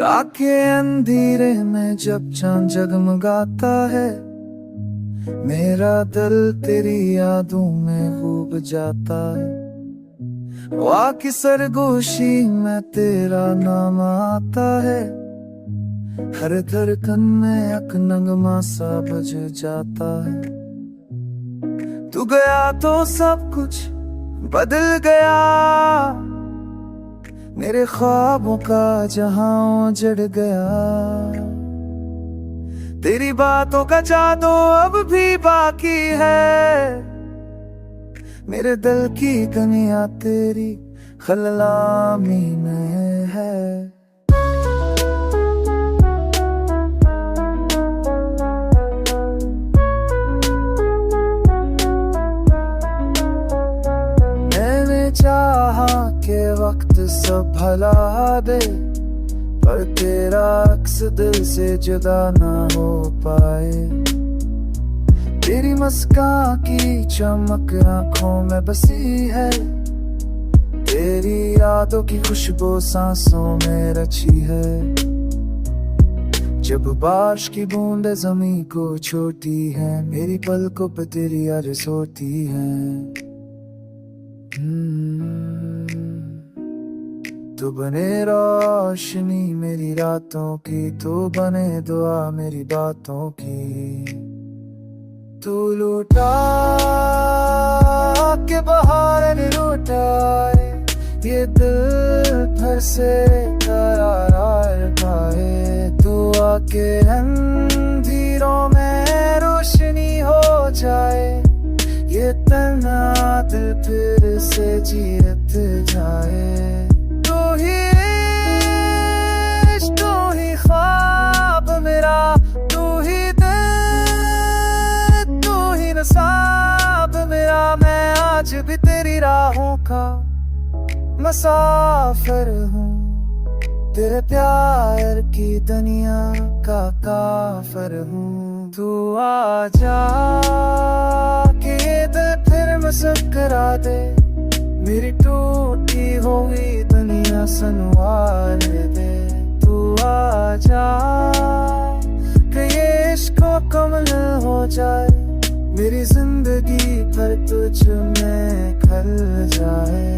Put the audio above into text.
रात के अंधेरे में जब चांद जगमगाता है, मेरा दिल तेरी यादों में डूब जाता है। वाह की सरगोशी में तेरा नाम आता है, हर धड़कन में एक नगमा सा बज जाता है। तू गया तो सब कुछ बदल गया, मेरे ख्वाबों का जहां उजड़ गया। तेरी बातों का जादू अब भी बाकी है, मेरे दिल की कनिया तेरी खललामी में है। चाहा के वक्त सब भला दे, पर तेरा अक्स दिल से जुदा ना हो पाए। तेरी मुस्कान की चमक आंखों में बसी है, तेरी यादों की खुशबू सांसों में रची है। जब बारिश की बूंदें ज़मीन को छूती है, मेरी पलकों पे तेरी आरज़ होती है। तू बने रोशनी मेरी रातों की, तू बने दुआ मेरी बातों की। तू लूटा के बहार लूटाए, ये दिल फिर से करार पाए। तू आके अंधेरों में रोशनी हो जाए, ये तना दिल फिर से जीत जाए। तू ही इश्क, तू ही ख्वाब मेरा, तू ही दिल, तू ही नसाब मेरा। मैं आज भी तेरी राहों का मुसाफिर हूँ, तेरे प्यार की दुनिया का काफिर हूँ। तू आजा के दिल फिर मुस्कुरा दे, मेरी टूटी हुई दुनिया संवार दे। तू आजा कि ये इश्क मुकम्मल हो जाए, मेरी जिंदगी पर तुझ में खल जाए।